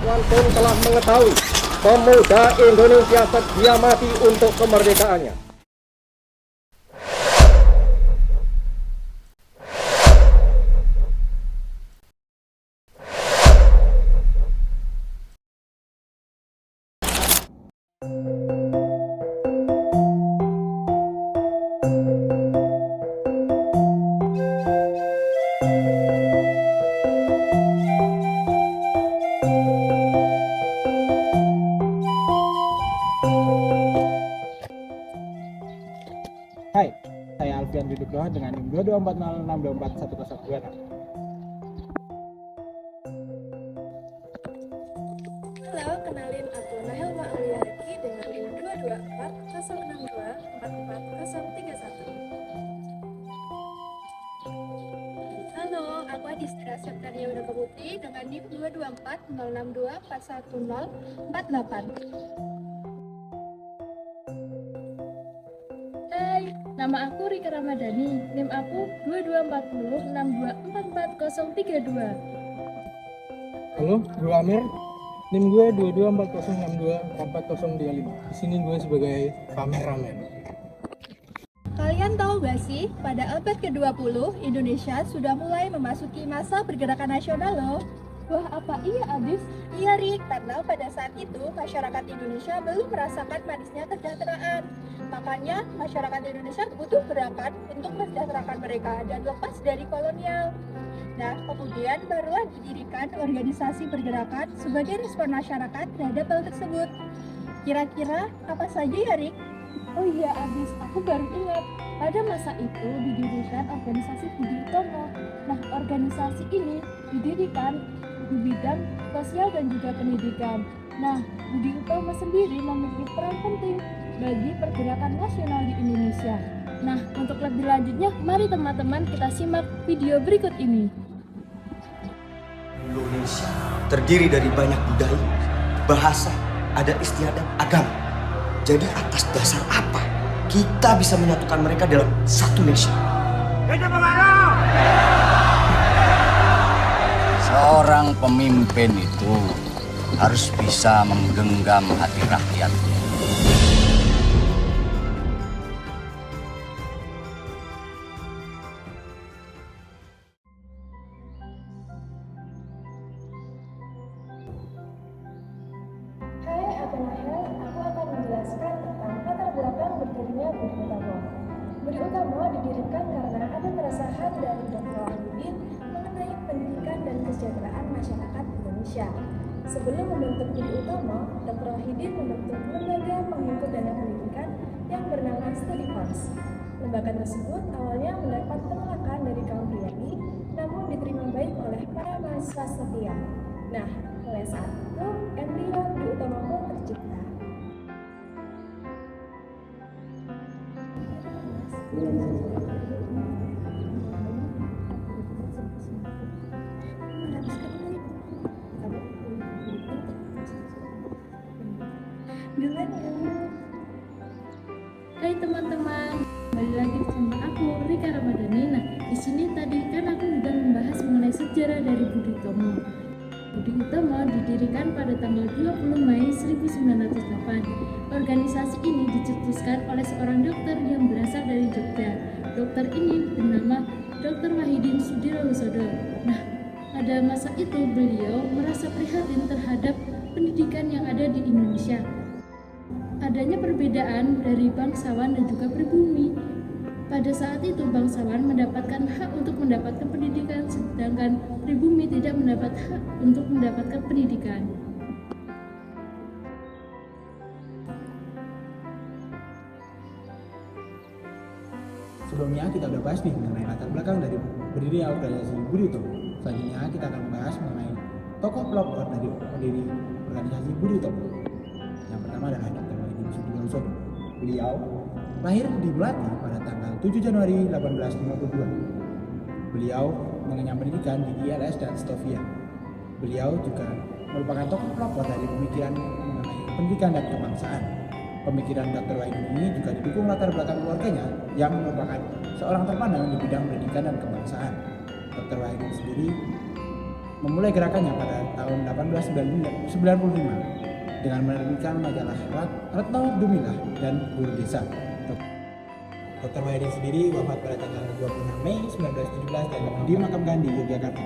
Tuan pun telah mengetahui pemuda Indonesia setia mati untuk kemerdekaannya. Hai, saya Alfian Widugroho dengan NIM 22406241026. Halo, kenalin aku Nahel Ma'aliaki dengan NIM 22406244031. Halo, aku Adistra Septania Udaga Putri dengan NIM 22406241048. Hai, nama aku Rika Ramadhani, NIM aku 224062444032. Halo, gue Amir. NIM gue 2240624025. Di sini gue sebagai kameramen. Kalian tahu gak sih, pada abad ke-20, Indonesia sudah mulai memasuki masa pergerakan nasional loh. Wah, apa iya, Abis? Iya, Rik, karena pada saat itu masyarakat Indonesia belum merasakan manisnya kesejahteraan. Makanya, masyarakat Indonesia butuh gerakan untuk mensejahterakan mereka dan lepas dari kolonial. Nah, kemudian barulah didirikan organisasi pergerakan sebagai respon masyarakat terhadap hal tersebut. Kira-kira apa saja ya, Rik? Oh iya, Abis, aku baru ingat. Pada masa itu didirikan organisasi Budi Utomo. Nah, organisasi ini didirikan di bidang sosial dan juga pendidikan. Nah, Budi Utomo sendiri memiliki peran penting bagi pergerakan nasional di Indonesia. Nah, untuk lebih lanjutnya, mari teman-teman kita simak video berikut ini. Indonesia terdiri dari banyak budaya, bahasa, adat istiadat, agama. Jadi atas dasar apa kita bisa menyatukan mereka dalam satu nation? Seorang pemimpin itu harus bisa menggenggam hati rakyatnya. Hai, aku Nahel. Aku akan menjelaskan tentang latar belakang berdirinya Budi Utomo. Budi Utomo didirikan karena ada keresahan dari Dr. Wahidin mengenai pendidikan dan kesejahteraan masyarakat Indonesia. Sebelum membentuk Budi Utomo, Dr. Wahidin membentuk lembaga penghimpun dana pendidikan yang bernama Studiefund. Lembaga tersebut awalnya mendapat penolakan dari kaum priai, namun diterima baik oleh para mahasiswa setia. Nah, mulai saat itu, embrio Budi Utomo pun tercipta. Hai teman-teman, kembali lagi sama aku Rika Ramadhani. Nah, di sini tadi kan aku udah membahas mengenai sejarah dari Budi Utomo. Budi Utomo didirikan pada tanggal 20 Mei 1908. Organisasi ini dicetuskan oleh seorang dokter yang berasal dari Jogja. Dokter ini bernama Dr. Wahidin Sudirohusodo. Nah, pada masa itu beliau merasa prihatin terhadap pendidikan yang ada di Indonesia. Adanya perbedaan dari bangsawan dan juga pribumi. Pada saat itu bangsawan mendapatkan hak untuk mendapatkan pendidikan, sedangkan pribumi tidak mendapat hak untuk mendapatkan pendidikan. Sebelumnya kita udah bahas nih mengenai latar belakang dari berdirinya organisasi Budi Utomo. Selanjutnya kita akan membahas mengenai tokoh pelopor dari pendiri organisasi Budi Utomo. Yang pertama adalah Dr. Wahidin Sudirohusodo. Beliau lahir di Melati pada tanggal 7 Januari 1852. Beliau mengenyam pendidikan di ILS dan Stovia. Beliau juga merupakan tokoh pelopor dari pemikiran mengenai pendidikan dan kebangsaan. Pemikiran Dr. Wahidin ini juga didukung latar belakang keluarganya yang merupakan seorang terpandang di bidang pendidikan dan kebangsaan. Dr. Wahidin sendiri memulai gerakannya pada tahun 1895 dengan menerbitkan majalah Retno Dumilah dan Guru Desa. Dr. Wahidin sendiri wafat pada tanggal 26 Mei 1917 dan dimakamkan di Yogyakarta.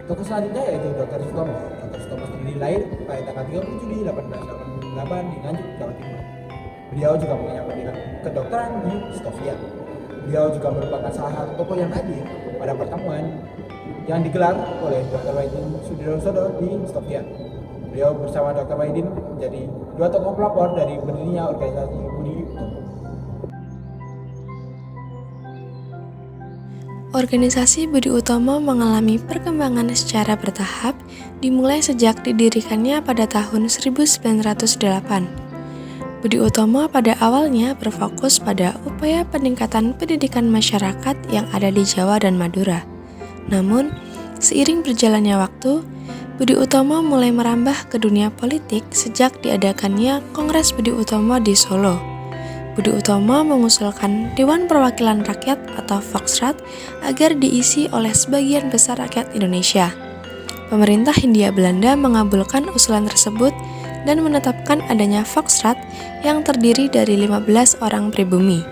Tokoh selanjutnya yaitu Dr. Sutomo. Dr. Sutomo sendiri lahir pada tanggal 30 Juli 1888 di Nganjuk, Jawa Timur. Beliau juga punya pendidikan kedokteran di Stovia. Beliau juga merupakan salah satu tokoh yang hadir pada pertemuan yang digelar oleh Dr. Wahidin Sudirosodo di Stovia. Beliau bersama Dr. Wahidin menjadi dua tokoh pelopor dari berdirinya organisasi Budi Utomo. Organisasi Budi Utomo mengalami perkembangan secara bertahap dimulai sejak didirikannya pada tahun 1908. Budi Utomo pada awalnya berfokus pada upaya peningkatan pendidikan masyarakat yang ada di Jawa dan Madura. Namun, seiring berjalannya waktu, Budi Utomo mulai merambah ke dunia politik sejak diadakannya Kongres Budi Utomo di Solo. Budi Utomo mengusulkan Dewan Perwakilan Rakyat atau Volksraad agar diisi oleh sebagian besar rakyat Indonesia. Pemerintah Hindia Belanda mengabulkan usulan tersebut dan menetapkan adanya Volksraad yang terdiri dari 15 orang pribumi.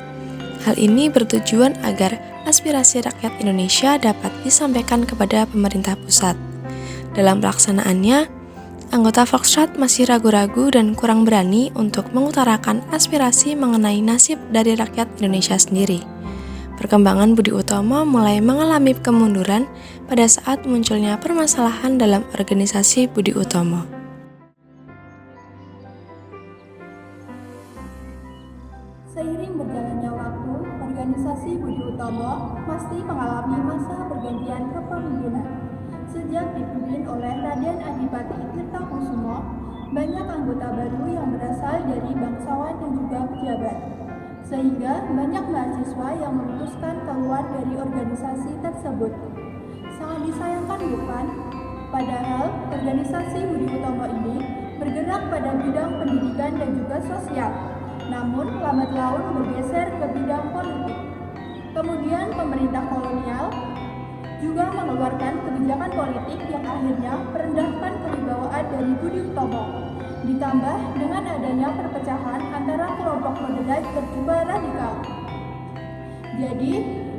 Hal ini bertujuan agar aspirasi rakyat Indonesia dapat disampaikan kepada pemerintah pusat. Dalam pelaksanaannya, anggota Volksraad masih ragu-ragu dan kurang berani untuk mengutarakan aspirasi mengenai nasib dari rakyat Indonesia sendiri. Perkembangan Budi Utomo mulai mengalami kemunduran pada saat munculnya permasalahan dalam organisasi Budi Utomo. Seiring berjalannya waktu, organisasi Budi Utomo pasti mengalami masa pergantian kepemimpinan. Sejak dipimpin oleh Raden Adipati Tirtakusumo, banyak anggota baru yang berasal dari bangsawan dan juga pejabat. Sehingga banyak mahasiswa yang memutuskan keluar dari organisasi tersebut. Sangat disayangkan bukan? Padahal organisasi Budi Utomo ini bergerak pada bidang pendidikan dan juga sosial. Namun lambat laun bergeser ke bidang politik. Kemudian pemerintah kolonial juga mengeluarkan kebijakan politik yang akhirnya merendahkan kewibawaan dari Budi Utomo. Ditambah dengan adanya perpecahan antara kelompok moderat dan juga radikal. Jadi,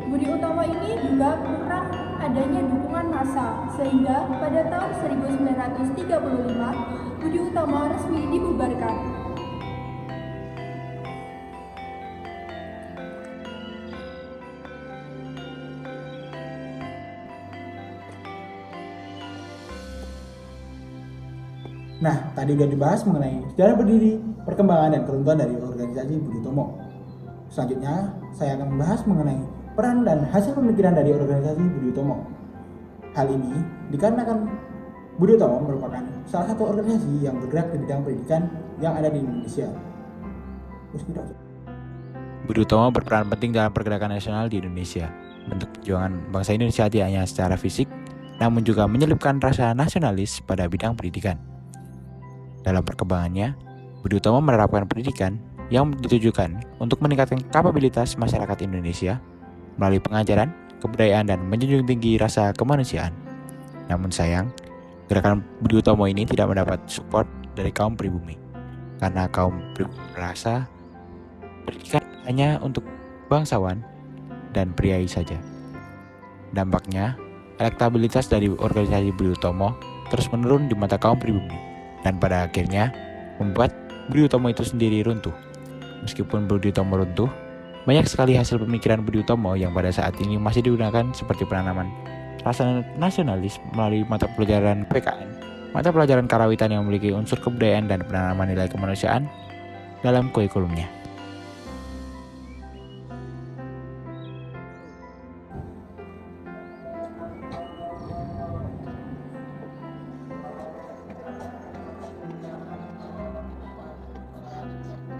Budi Utomo ini juga kurang adanya dukungan massa, sehingga pada tahun 1935 Budi Utomo resmi dibubarkan. Nah, tadi udah dibahas mengenai sejarah berdiri, perkembangan dan keruntuhan dari organisasi Budi Utomo. Selanjutnya, saya akan membahas mengenai peran dan hasil pemikiran dari organisasi Budi Utomo. Hal ini dikarenakan Budi Utomo merupakan salah satu organisasi yang bergerak di bidang pendidikan yang ada di Indonesia. Budi Utomo berperan penting dalam pergerakan nasional di Indonesia. Bentuk perjuangan bangsa Indonesia tidak hanya secara fisik, namun juga menyelipkan rasa nasionalis pada bidang pendidikan. Dalam perkembangannya, Budi Utomo menerapkan pendidikan yang ditujukan untuk meningkatkan kapabilitas masyarakat Indonesia melalui pengajaran, kebudayaan, dan menjunjung tinggi rasa kemanusiaan. Namun sayang, gerakan Budi Utomo ini tidak mendapat support dari kaum pribumi, karena kaum pribumi merasa pendidikan hanya untuk bangsawan dan priai saja. Dampaknya, elektabilitas dari organisasi Budi Utomo terus menurun di mata kaum pribumi, dan pada akhirnya membuat Budi Utomo itu sendiri runtuh. Meskipun Budi Utomo runtuh, banyak sekali hasil pemikiran Budi Utomo yang pada saat ini masih digunakan seperti penanaman rasa nasionalis melalui mata pelajaran PKN, mata pelajaran karawitan yang memiliki unsur kebudayaan dan penanaman nilai kemanusiaan dalam kurikulumnya.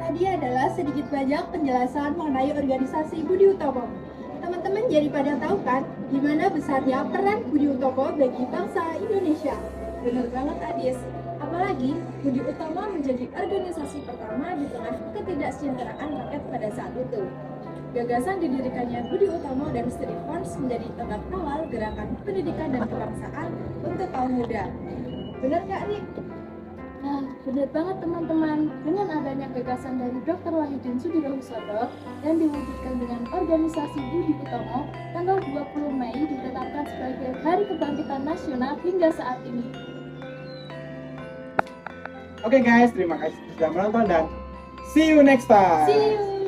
Tadi adalah sedikit banyak penjelasan mengenai organisasi Budi Utomo. Teman-teman jadi pada tahu kan gimana besarnya peran Budi Utomo bagi bangsa Indonesia? Benar banget Adis. Apalagi Budi Utomo menjadi organisasi pertama di tengah ketidaksejahteraan rakyat pada saat itu. Gagasan didirikannya Budi Utomo dan Studi Fons menjadi tonggak awal gerakan pendidikan dan kebangsaan untuk kaum muda. Benar nggak, Rik? Nah, benar banget teman-teman. Dengan adanya gagasan dari Dr. Wahidin Sudirohusodo dan diwujudkan dengan organisasi Budi Utomo, tanggal 20 Mei ditetapkan sebagai Hari Kebangkitan Nasional hingga saat ini. Oke guys, terima kasih sudah menonton dan see you next time. See you!